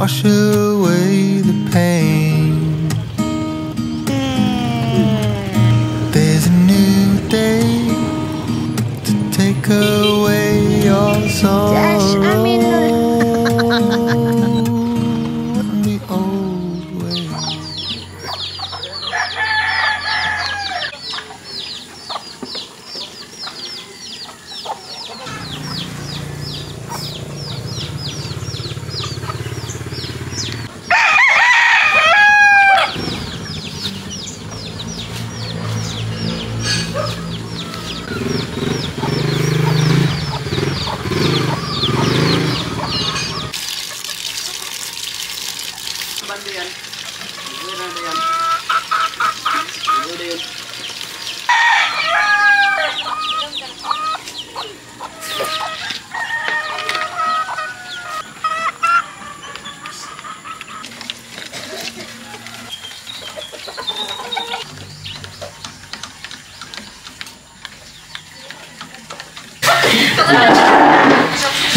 wash away the pain. There's a new day to take away your sorrow. And the old way.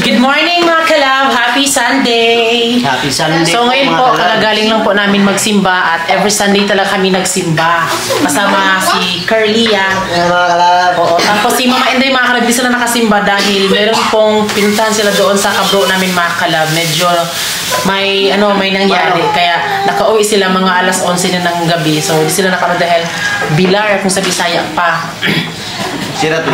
Good morning mga kalab! Happy Sunday! Happy Sunday! So ngayon po, kakagaling lang po namin magsimba at every Sunday talaga kami nagsimba. Kasama si Carlia. Mga kalab! Oo. Tapos si Mama Inday mga kalab, di sila nakasimba dahil meron pong pinuntahan sila doon sa kabro namin mga kalab. Medyo may nangyari. Kaya nakauwi sila mga alas 11 na ng gabi. So di sila nakauwi dahil bilar kung sa Bisaya pa. Sira to.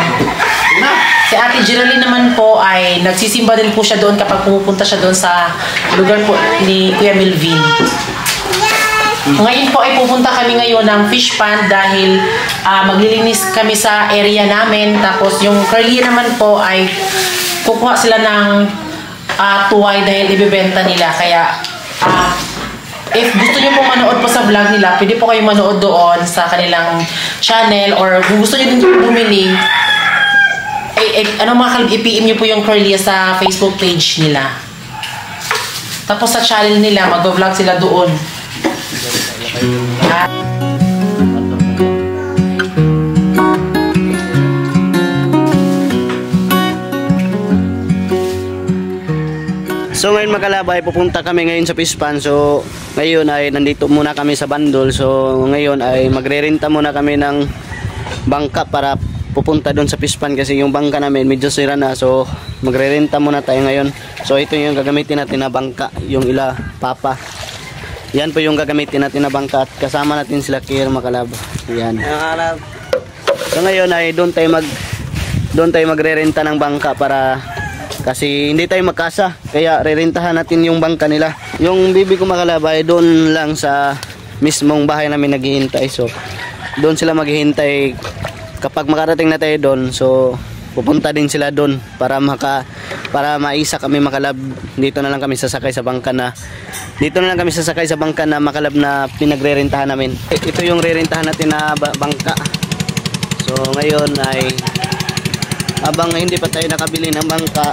Si Ate Geraldine naman po ay nagsisimba din po siya doon kapag pumupunta siya doon sa lugar po ni Kuya Melvin. Ngayon po ay pupunta kami ngayon ng fish pond dahil maglilinis kami sa area namin. Tapos yung Carlia naman po ay kukuha sila ng tuway dahil ibebenta nila. Kaya if gusto nyo po manood po sa vlog nila, pwede po kayo manood doon sa kanilang channel, or kung gusto nyo din bumili, mga kalab, i-PM nyo po yung Carlia sa Facebook page nila. Tapos sa channel nila, mag-vlog sila doon. So ngayon mga kalab ay pupunta kami ngayon sa fish pond. So ngayon ay nandito muna kami sa Bandol. So ngayon ay magrerenta muna kami ng bangka para pupunta doon sa fish pond kasi yung bangka namin medyo sira na. So magrerenta muna tayo ngayon. So ito yung gagamitin natin na bangka, yung ila papa. Yan po yung gagamitin natin na bangka at kasama natin sila Kier mga kalab. Yan. So ngayon ay doon tayo magrerenta ng bangka para kasi hindi tayo magkasa, kaya rerentahan natin yung bangka nila. Yung bibi ko makalabay doon lang sa mismong bahay namin naghihintay. So doon sila maghihintay. Kapag makarating na tayo doon, so pupunta din sila doon para maisa kami makalab. Dito na lang kami sasakay sa bangka na makalab na pinagrerentahan namin. Ito yung rerentahan natin na bangka. So ngayon ay habang hindi pa tayo nakabili ng bangka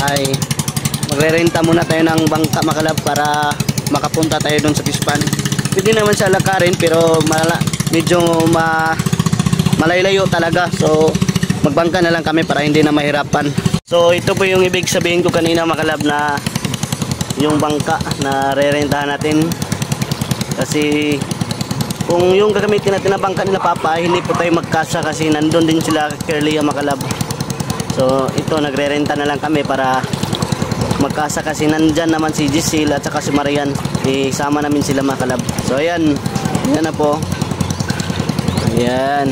ay magrerenta muna tayo ng bangka makalab para makapunta tayo doon sa fish pond. Pwede naman siya lakarin pero medyo malaylayo talaga. So magbangka na lang kami para hindi na mahirapan. So ito po yung ibig sabihin ko kanina makalab na yung bangka na rerentahan natin. Kasi kung yung gagamitin natin na bangka nila papa hindi po tayo magkasa kasi nandun din sila Carlia makalab. So ito nagrerenta na lang kami para magkasa kasi nandyan naman si Giselle at saka si Marian. Isama namin sila mga kalab. So ayan, yan na po. Ayan.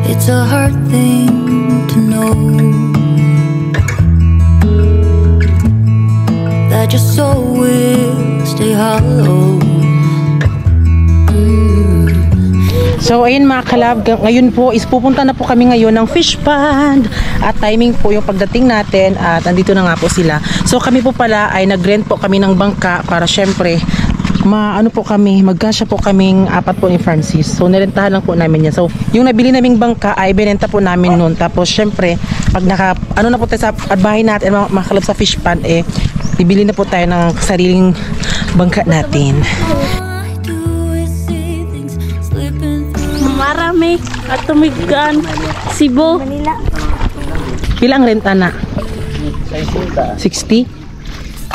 It's a hard thing to know that your soul will stay hollow. So ayun mga kalab, ngayon po is pupunta na po kami ngayon ng fish pond at timing po yung pagdating natin at andito na nga po sila. So kami po pala ay nag-rent po kami ng bangka para syempre magkasya po kaming apat po ni Francis. So nirentahan lang po namin yan. So yung nabili naming bangka ay binenta po namin noon. Tapos syempre pag na po tayo sa bahay natin mga kalab sa fish pond bibili na po tayo ng sariling bangka natin. Marami at tumigan. Cebu. Pilang renta na? 60?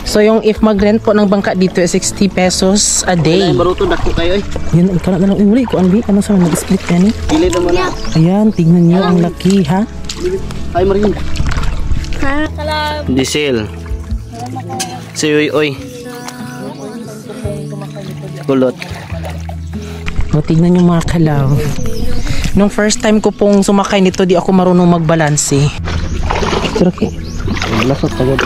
So yung if mag-rent po ng bangka dito is 60 pesos a day. Ay, baruto dako kayo eh. Yan, ikaw na lang uli ko. Ano sa nag-split yan eh? Pili naman na. Ayan, tignan nyo ang laki ha. Ay, Marin. Ha? Kalam. Diesel. Si Uy. Kulot. O, tignan nyo mga kalaw. Nung first time ko pong sumakay nito, di ako marunong mag-balance eh. Pero okay. Lasot agad.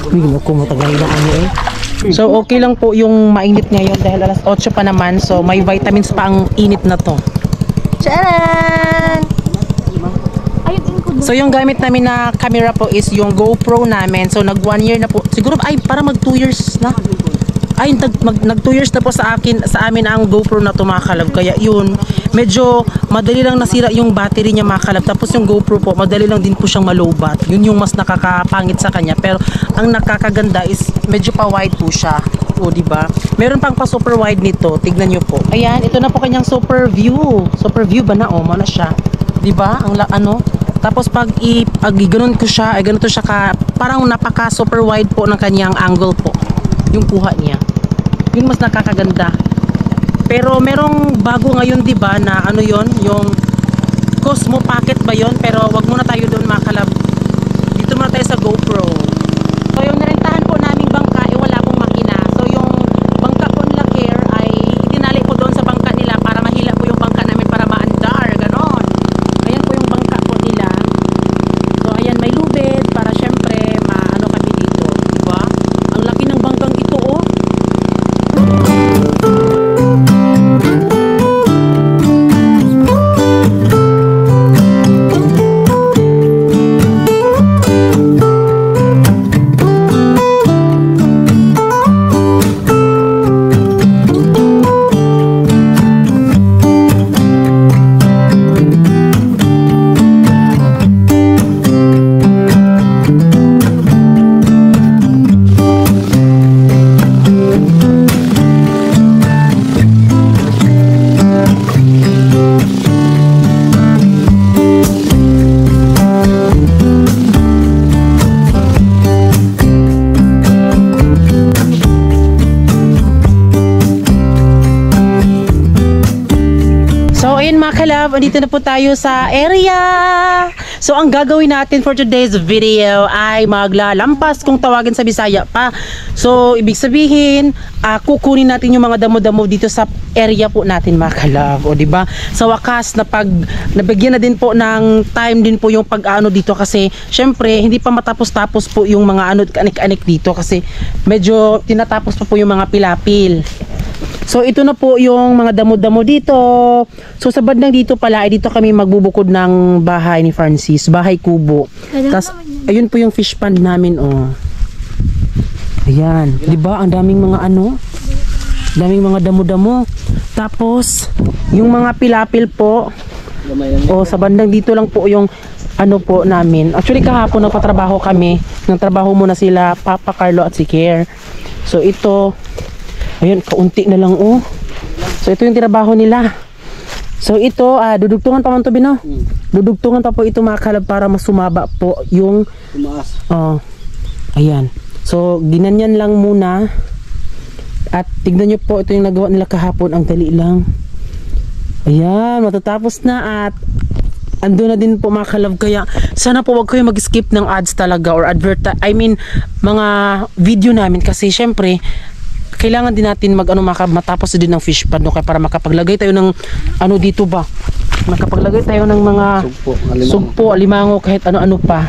Hindi ako matagal na ano eh. So okay lang po yung mainit ngayon dahil alas 8 pa naman. So may vitamins pa ang init na to. Charan! So yung gamit namin na camera po is yung GoPro namin. So nag 1 year na po. Siguro ay para mag 2 years na. Ay nag 2 years na po sa amin ang GoPro na tumakalab. Kaya yun, medyo madali lang nasira yung battery niya makalab. Tapos yung GoPro po, madali lang din po siyang malobat. Yun yung mas nakakapangit sa kanya. Pero ang nakakaganda is medyo pa wide po siya. O di ba? Meron pang pa super wide nito. Tignan niyo po. Ayan, ito na po kanyang super view. Super view ba na? O, mana siya. Di ba? Ang ano? Tapos pag ganoon ko siya, ay ganito siya parang napaka super wide po ng kanyang angle po. Yung kuha niya. Yun mas nakakaganda. Pero merong bago ngayon 'di ba na ano 'yon, yung Cosmo Pocket ba 'yon? Pero wag muna tayo doon makalab. Dito muna tayo sa GoPro. So yung narentahan po naming bangka eh wala pong makina. So yung bangka po nila Care ay itinali po doon sa bangka nila para mahila po yung bangka namin para maandar, ganon. Ayan po yung bangka po nila. So ayan may lubid para syempre maano kami dito, 'di ba? Ang laki ng bangkang ito oh. Andito na po tayo sa area. So ang gagawin natin for today's video ay maglalampas kung tawagin sa Bisaya pa. So ibig sabihin, kukunin natin yung mga damo-damo dito sa area po natin mga kalab. O diba? Sa wakas nabigyan na din po ng time din po yung pag-ano dito kasi syempre hindi pa matapos-tapos po yung mga anik-anik dito kasi medyo tinatapos pa po yung mga pilapil. So ito na po yung mga damo-damo dito. So sa bandang dito pala ay dito kami magbubukod ng bahay ni Francis, bahay kubo. Tapos ayun po yung fish pond namin oh. Ayan, 'di ba? Ang daming mga daming mga damo-damo. Tapos yung mga pilapil po. Oh, sa bandang dito lang po yung po namin. Actually kahapon nagpatrabaho kami. Nagtrabaho muna sila Papa Carlo at si Care. So ito ayun, kaunti na lang oh. So ito yung tinabaho nila. So ito, dudugtungan pa man to Bino. Dudugtungan pa po ito mga kalab para mas sumaba po yung tumaas. Ayan. So ginanyan lang muna. At tignan nyo po, ito yung nagawa nila kahapon. Ang dali lang. Ayan, matatapos na at ando na din po mga kalab. Kaya sana po wag kayo mag-skip ng ads talaga or mga video namin kasi syempre kailangan din natin matapos din ng fish pond kaya para makapaglagay tayo ng dito ba, makapaglagay tayo ng mga sugpo, alimango, kahit ano-ano pa.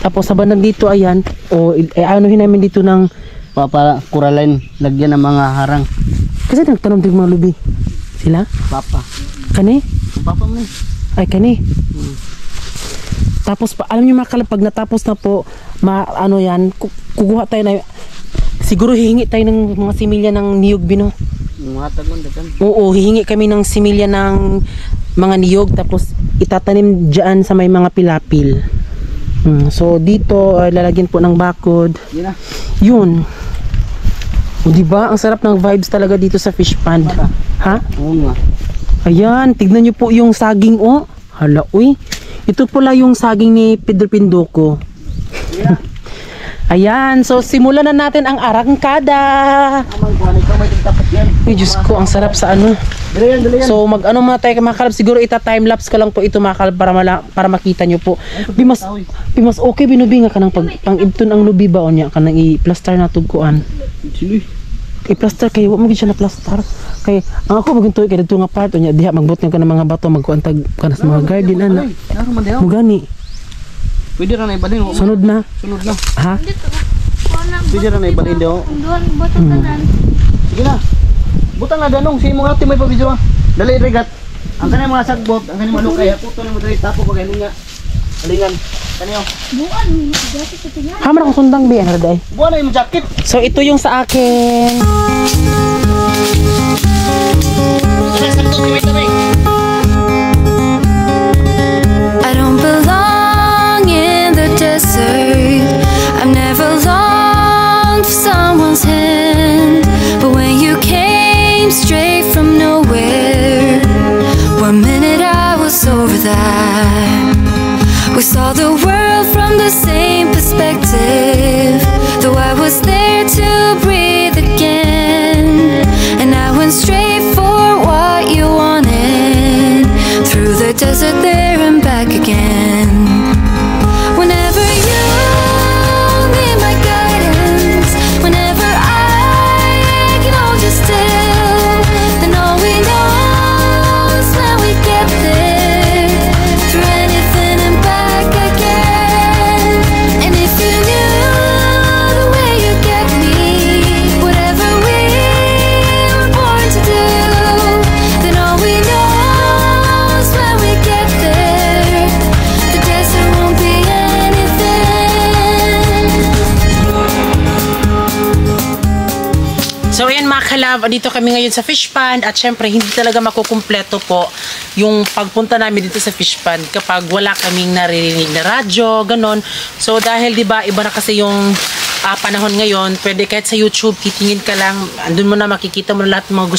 Tapos sa bandang dito ayan anuhin namin dito ng para coralline, lagyan ng mga harang kasi nagtanong din mga lubi sila papa kani papa mo ay kani Tapos alam niyo mga kalab, pag natapos na po kukuha tayo na siguro hihingi tayo ng mga similya ng niyog Bino. Oo, hihingi kami ng similya ng mga niyog tapos itatanim dyan sa may mga pilapil. So dito lalagyan po ng bakod. Yun. O diba? Ang sarap ng vibes talaga dito sa fish pond. Ha? Oo nga. Ayan, tignan nyo po yung saging, oh. Hala, uy. Ito pala yung saging ni Pedro Pindoco. Ayan, so simulan na natin ang arangkada. Ay, Diyos ko, ang sarap sa ano. Dali yan. So, mag-ano muna tayo mga kalab. Siguro ita-timelapse ko lang po ito mga kalab para makita nyo po. Bimas okay, binubi nga ka ng pang-ibton ang lubi ba o niya ka nang i-plaster na tugkuan. I-plaster kayo, wag mo siya na plaster. Kay ang ako maguntoy kay dito nga part o niya diha magbot nga ka ng mga bato magkuantag ka na sa mga garden ana. Mugani. Pwede ra na ibalin. Sunod na. Ha? Pwede ra na ibalin daw. Sige na. Butang na danong si mo ate may pabidyo. Dali regat. Ang kanay mga sagbot, ang kanay mga lukay, ako to na mo dali tapo pag alinga. Alingan. Kaniyo. Hamar akong sundang bi ana day. Buwan na yung jacket. So ito yung sa akin. I don't belong in the desert. I've never longed for someone's hand. But when you came straight from nowhere, one minute I was over that. We saw the world from the same perspective. Though I was there to breathe again, and I went straight for what you wanted. Through the desert there and back again. Whenever you need my guidance, whenever I can hold you still, then all we know is when we get there. Through anything and back again. And if you knew the way you get me, whatever we were born to do, then all we know is when we get there, the desert won't be anything. So ayan mga kalab, dito kami ngayon sa fish pond at syempre hindi talaga makukumpleto po yung pagpunta namin dito sa fish pond kapag wala kaming naririnig na radyo, ganon. So dahil diba iba na kasi yung panahon ngayon, pwede kahit sa YouTube titingin ka lang, andun mo na makikita mo na lahat ng mga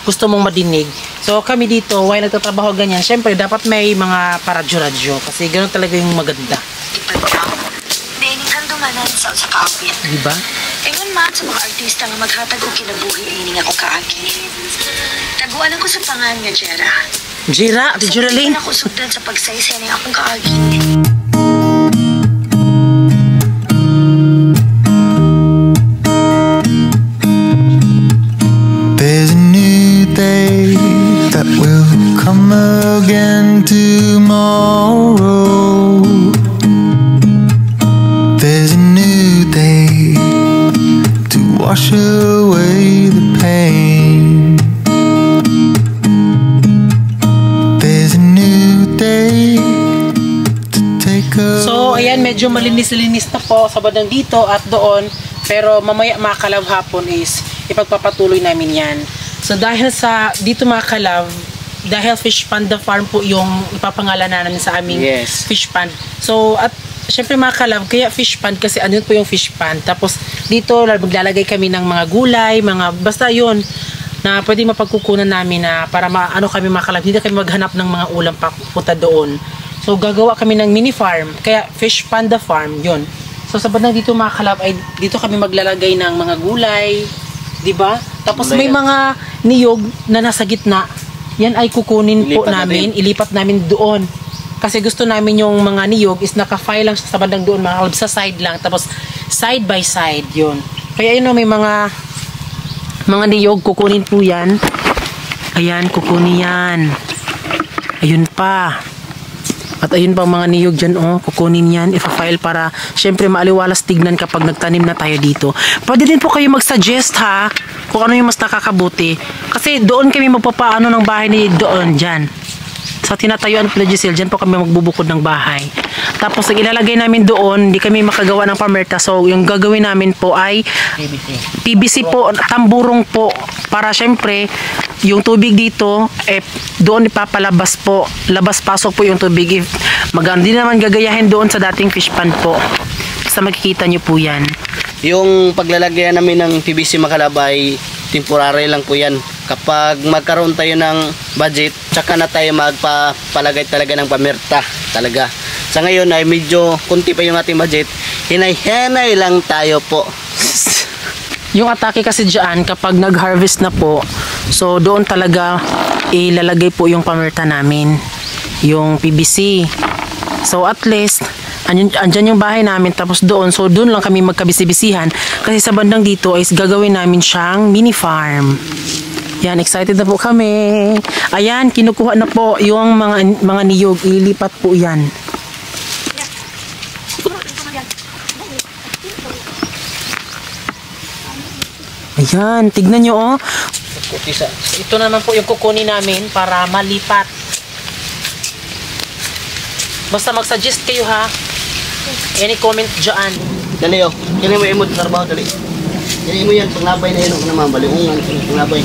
gusto mong madinig. So kami dito, while nagtatrabaho ganyan, syempre dapat may mga paradyo-radyo kasi ganon talaga yung maganda. Ipagdaw, dining handumanan sa kaawit. Diba? Ingon man sa mga artista nga maghatag og kinabuhi ini nga akong kaagi. Taguan ako sa pangan nga Jera. Jira, Ate Geraldine. Sa ako sugdan sa pagsaysay ni akong kaagi. There's a new day that will come again tomorrow. There's a new day to wash away the pain. There's a new day to take away. So, ayan, medyo malinis-linis na po sa bandang dito at doon. Pero mamaya mga kalab hapon is ipagpapatuloy namin yan. So, dahil sa dito mga kalab, dahil Fish Panda Farm po yung ipapangalanan namin sa aming fish pond. So, at syempre mga kalab, kaya fish pond kasi ano po yung fish pond. Tapos, dito maglalagay kami ng mga gulay, basta yun na pwede mapagkukunan namin na para ano kami mga kalab, hindi kami maghanap ng mga ulam papunta doon. So, gagawa kami ng mini farm. Kaya, Fish Panda Farm, yun. So, sa bandang dito mga kalab, ay dito kami maglalagay ng mga gulay, diba? Tapos, may mga niyog na nasa gitna. Yan ay kukunin po namin, ilipat namin doon. Kasi gusto namin yung mga niyog is naka-file lang sa bandang doon, mga kalab, sa side lang. Tapos, side by side, yun. Kaya yun, may mga niyog, kukunin po yan. Ayan, kukunin yan. Ayun pa. At ayun pa mga niyog dyan, kukunin yan, ipa-file para syempre maaliwalas tignan kapag nagtanim na tayo dito. Pwede din po kayo mag-suggest ha, kung ano yung mas nakakabuti. Kasi doon kami magpapaano ng bahay ni doon, dyan. Sa tinatayuan pala Giselle, dyan po kami magbubukod ng bahay. Tapos ang ilalagay namin doon, hindi kami makagawa ng pamerta. So yung gagawin namin po ay PVC po, tamburong po. Para syempre, yung tubig dito, doon ipapalabas po. Labas-pasok po yung tubig. Hindi naman gagayahin doon sa dating fish pond po. Basta makikita nyo po yan. Yung paglalagyan namin ng PVC makalabay, temporary lang po yan. kapag magkaroon tayo ng budget, tsaka na tayo magpapalagay talaga ng pamirta talaga. Sa ngayon ay medyo kunti pa yung ating budget, hinay-hinay lang tayo po. Yung atake kasi dyan, kapag nag-harvest na po, so doon talaga ilalagay po yung pamirta namin, yung PVC. So at least, andyan yung bahay namin, tapos doon, so doon lang kami magkabisi-bisihan. Kasi sa bandang dito ay gagawin namin siyang mini farm. Yan, excited na po kami. Ayan, kinukuha na po yung mga niyog, ilipat po yan. Ayan, tignan nyo oh. Ito naman po yung kukunin namin para malipat. Basta mag-suggest kayo ha. Any comment dyan. Dali oh, kini mo imod trabaho dali. Kini mo yan, panglabay na yun, naman baliungan, panglabay.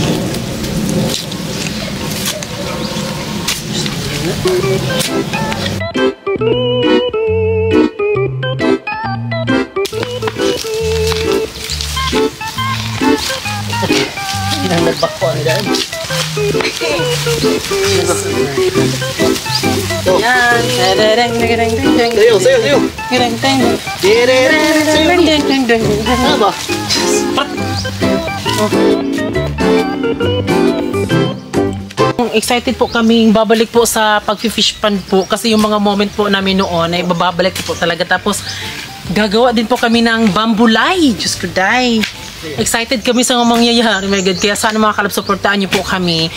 Ang nagbako ang daan. Yan. Sayo, sayo, sayo. Ano ba? Excited po kaming babalik po sa pag-fish pan po kasi yung mga moment po namin noon ay babalik po talaga. Tapos gagawa din po kami ng bambulay. Diyos ko day. Excited kami sa mga mangyayari. My God. Kaya sana mga kalab, supportaan niyo po kami.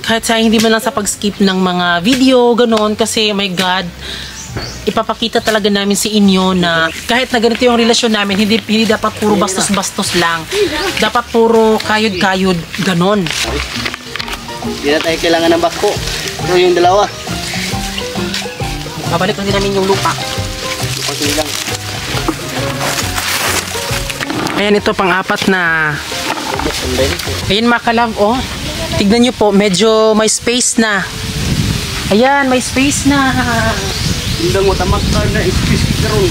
Kahit sa hindi man lang sa pag-skip ng mga video, ganon. Kasi my God, ipapakita talaga namin sa inyo na kahit na ganito yung relasyon namin, hindi dapat puro bastos-bastos lang. Dapat puro kayod-kayod, ganon. Hindi na tayo kailangan ng bako. Ito yung dalawa. Babalik lang din namin yung lupa. Pagkili lang. Ayan, ito pang-apat na. Ayan mga kalab, oh. Tignan nyo po, medyo may space na. Ayan, may space na. Hindi mo tamak ka na space karon.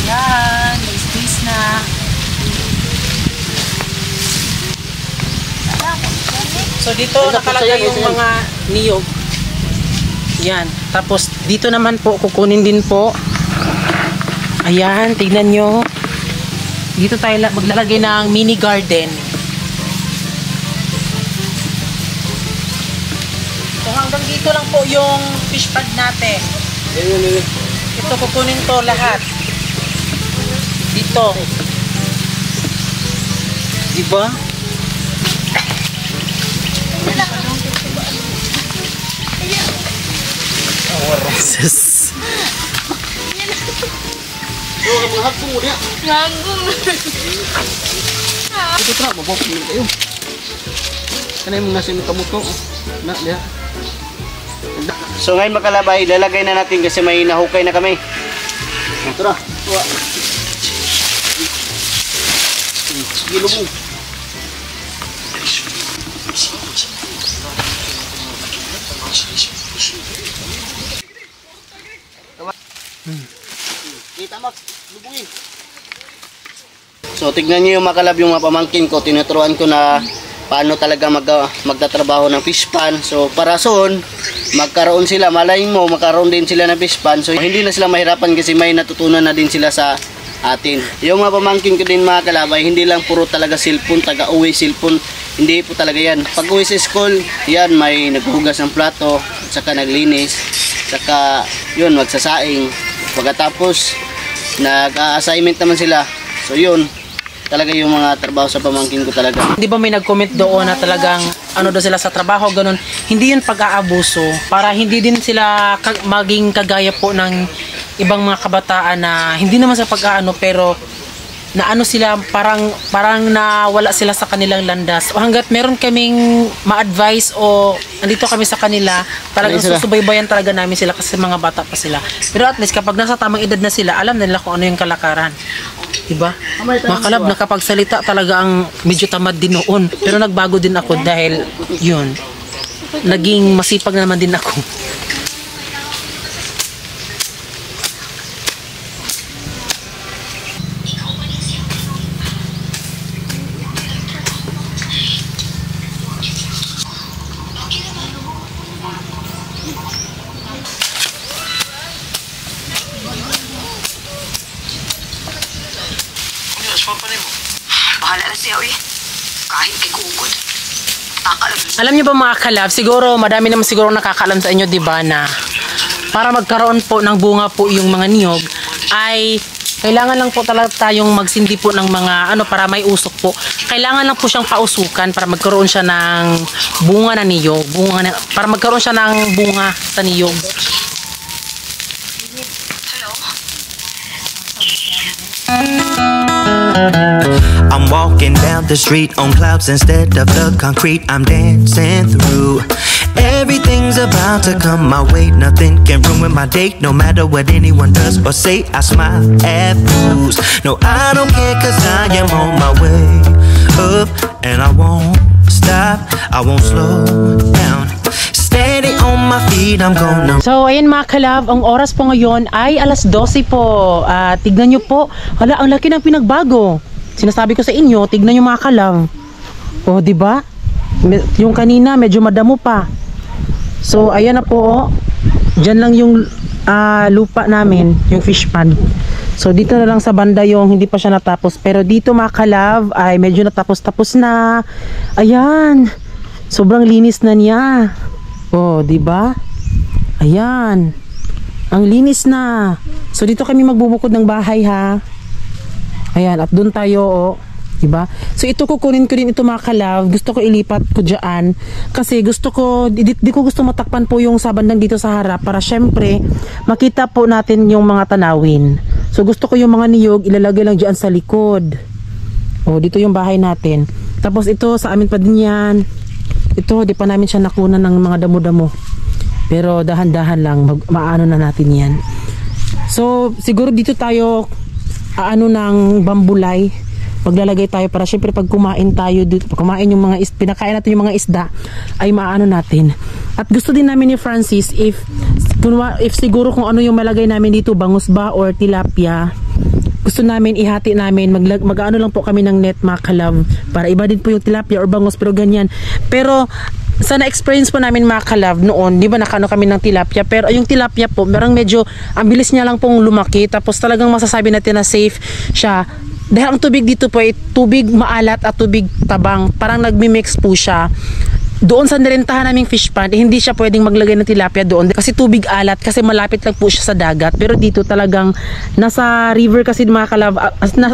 Ayan, may space na. So dito nakalagay yung mga niyog. Ayan, tapos dito naman po, kukunin din po. Ayan, tignan nyo. Dito tayo maglalagay ng mini garden. So hanggang dito lang po yung fish pad natin. Ito kukunin to lahat. Dito. Diba? Jesus. Mga hapon mo niya. Ito tra, mabopin kayo. Kanay mo nasin kamuto. Na, diya. So ngayon makalabay, lalagay na natin kasi may nahukay na kami. Ito na. Gilo mo. Kita Max, lubungin. So tignan niyo yung makalab yung mga pamangkin ko, tinuturuan ko na paano talaga magtatrabaho ng fish pan. So para soon, magkaroon sila, malayin mo, magkaroon din sila ng fish pan. So hindi na sila mahirapan kasi may natutunan na din sila sa atin. Yung mga pamangkin ko din mga kalabay, hindi lang puro talaga cellphone, taga-uwi cellphone. Hindi po talaga yan. Pag uwi sa school, yan may naghugas ng plato, saka naglinis, saka yun, magsasaing. Pagkatapos, nag-assignment naman sila. So yun, talaga yung mga trabaho sa pamangkin ko talaga. Di ba may nag-comment doon na talagang ano daw sila sa trabaho, ganun. Hindi yun pag-aabuso para hindi din sila maging kagaya po ng ibang mga kabataan na hindi naman sa pag-aano pero na ano sila, parang nawala sila sa kanilang landas. O hanggat meron kaming ma-advise o andito kami sa kanila, talagang susubaybayan talaga namin sila kasi mga bata pa sila. Pero at least kapag nasa tamang edad na sila, alam na nila kung ano yung kalakaran. Diba? Mga kalab, nakapagsalita talaga ang medyo tamad din noon. Pero nagbago din ako dahil yun, naging masipag naman din ako. siya, uy. Kahit kay kugod. Takalag. Alam niyo ba mga kalab, siguro madami naman siguro nakakaalam sa inyo, 'di ba, na para magkaroon po ng bunga po yung mga niyog ay kailangan lang po talaga tayong magsindi po ng mga para may usok po. Kailangan lang po siyang pausukan para magkaroon siya ng bunga na niyog, para magkaroon siya ng bunga sa niyog. I'm walking down the street on clouds instead of the concrete I'm dancing through. Everything's about to come my way. Nothing can ruin my day. No matter what anyone does or say, I smile at fools. No, I don't care, cause I am on my way up, and I won't stop, I won't slow down. Steady on my feet, I'm gonna. So, ayan mga kalab, ang oras po ngayon ay alas 12 po. Tignan nyo po, hala, ang laki ng pinagbago. Sinasabi ko sa inyo, tignan nyo mga kalab. O, diba? Yung kanina, medyo madamo pa. So, ayan na po. Diyan lang yung lupa namin, yung fish pond. So, dito na lang sa banda yung hindi pa siya natapos. Pero dito mga kalab, ay medyo natapos-tapos na. Ayan. Sobrang linis na niya. Oh, di ba? Ayan. Ang linis na. So dito kami magbubukod ng bahay ha. Ayan, at doon tayo oh, di ba? So ito kukunin ko din ito mga kalab. Gusto ko ilipat ko diyan kasi gusto ko di ko gusto matakpan po yung sa bandang dito sa harap para syempre makita po natin yung mga tanawin. So gusto ko yung mga niyog ilalagay lang diyan sa likod. Oh, dito yung bahay natin. Tapos ito sa amin pa din yan. Ito, di pa namin siya nakunan ng mga damo-damo. Pero dahan-dahan lang, maano na natin yan. So, siguro dito tayo, ng bambulay. Maglalagay tayo para syempre pag kumain tayo, pag kumain yung mga pinakain natin yung mga isda, ay maano natin. At gusto din namin ni Francis, if siguro kung ano yung malagay namin dito, bangus ba or tilapia, gusto namin ihati namin, mag-ano lang po kami ng net mga kalab para iba din po yung tilapia or bangus pero ganyan. Pero sa na-experience po namin mga kalab noon, di ba nakano kami ng tilapia, pero yung tilapia po merang medyo ang bilis niya lang pong lumaki, tapos talagang masasabi natin na safe siya dahil ang tubig dito po ay tubig maalat at tubig tabang, parang nagmi-mix po siya. Doon sa nirentahan naming fish pond, hindi siya pwedeng maglagay ng tilapia doon kasi tubig alat, kasi malapit lang po siya sa dagat. Pero dito talagang nasa river kasi mga kalab,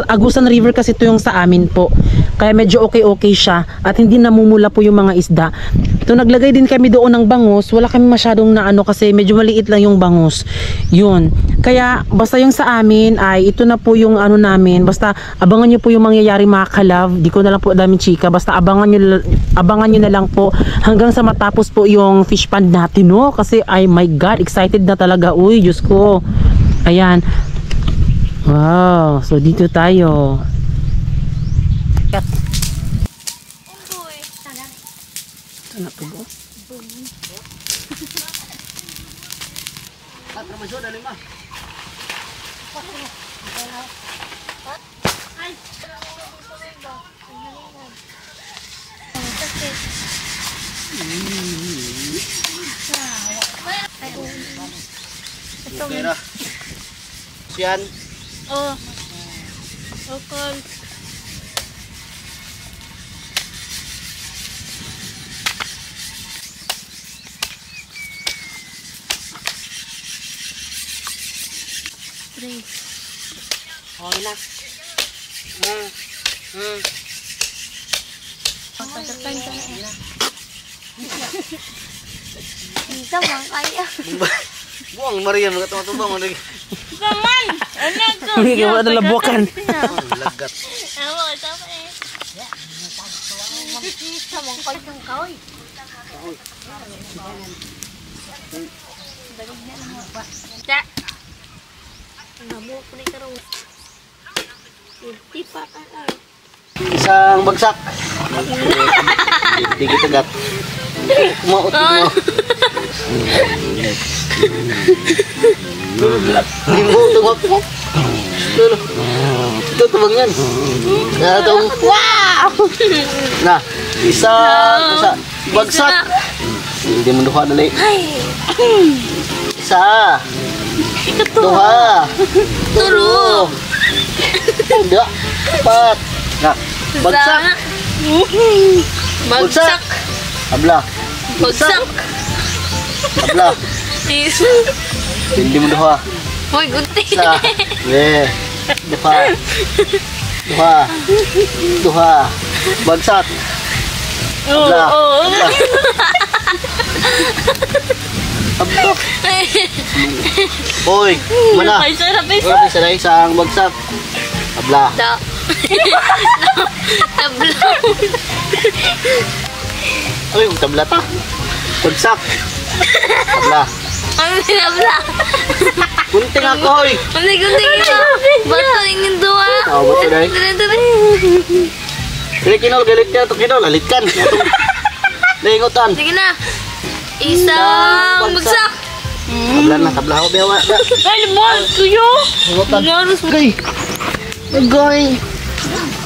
Agusan River kasi ito yung sa amin po. Kaya medyo okay siya at hindi namumula po yung mga isda. So naglagay din kami doon ng bangus, wala kami masyadong naano kasi medyo maliit lang yung bangus. Yun. Kaya basta yung sa amin ay ito na po yung ano namin. Basta abangan nyo po yung mangyayari mga kalab. Di ko na lang po daming chika. Basta abangan nyo na lang po hanggang sa matapos po yung fish pond natin, no? Kasi ay my God, excited na talaga. Uy, Diyos ko. Ayan. Wow. So dito tayo. Ito na po ba? Pera. Siyan. Oh. Okay. Okay na. Minta bang kaya? Buang Marian, mga tumatubang. Paman! Ano ko? Hindi ka wala labukan. Lagat. Ewan ko, tama eh. Minta bang kaya ng kawin? Cak! Nabuo ko na ikarong. Hindi pa ka ay. Isang bagsak. Hindi kita gat. Kumaot mo. Limbo, tungok mo. Ito, tumang yan. Wow! Na, isa bagsak. Hindi mo duha dali. Isa. Duha. Tulo. Dua. Empat. Nah, Bagsak. Bagsak. Abla. Bagsak. Abla. Hindi mo duha. Hoy, gunti. Isa. Yeah. Duha. Bagsak. Abla. Abla. Hoy, mana? Ay, sarap eh. Grabe sa isang bagsak. Abla. Da. Tabla. Ay, tabla ta. Bagsak. Abla. Ano sinabla? Kunting ako, hoy. Gunti ka. Bato ingin doa. Oh, bato dai. Dali. Dili kinol galit ka to kinol, alitkan. Lingutan. Sige na. Isang bagsak. Tabla ako biyawa. Ay, limon. Tuyo. Lingutan.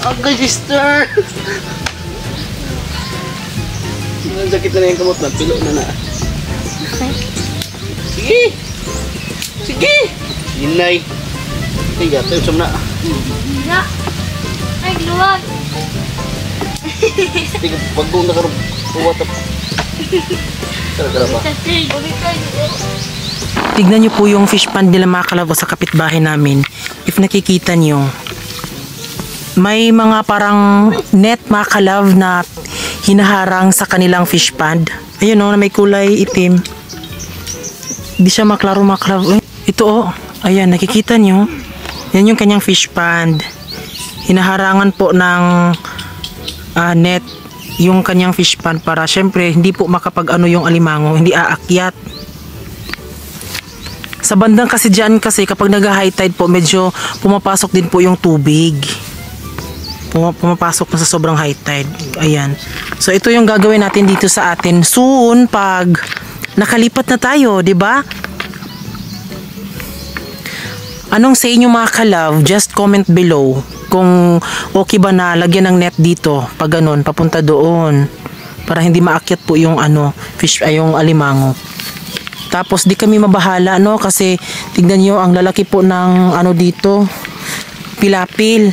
Agay, sister. Ang sakit na yung kamot na, pilo na na. Sige. Inay. Ay, gato yung sumna. Na. Ay, luwag. Sige, wag kong nakarap. Uwat up. Tara ba? Tignan nyo po yung fish pond nila mga kalab sa kapitbahay namin. If nakikita nyo, may mga parang net mga kalab na hinaharang sa kanilang fish pond. Ayun o, na may kulay itim. Hindi siya maklaro mga kalab. Ito o, ayan, nakikita nyo. Yan yung kanyang fish pond. Hinaharangan po ng net yung kanyang fish pond para syempre hindi po makapag-ano yung alimango, hindi aakyat. Sa bandang kasi dyan kasi kapag nag-high tide po medyo pumapasok din po yung tubig. Pumapasok na sa sobrang high tide. Ayan. So ito yung gagawin natin dito sa atin soon pag nakalipat na tayo, 'di ba? Anong sa inyo mga ka-love? Just comment below kung okay ba na lagyan ng net dito pag ganun, papunta doon para hindi maakyat po yung fish ay yung alimango. Tapos di kami mabahala kasi tignan niyo ang lalaki po ng dito, pilapil.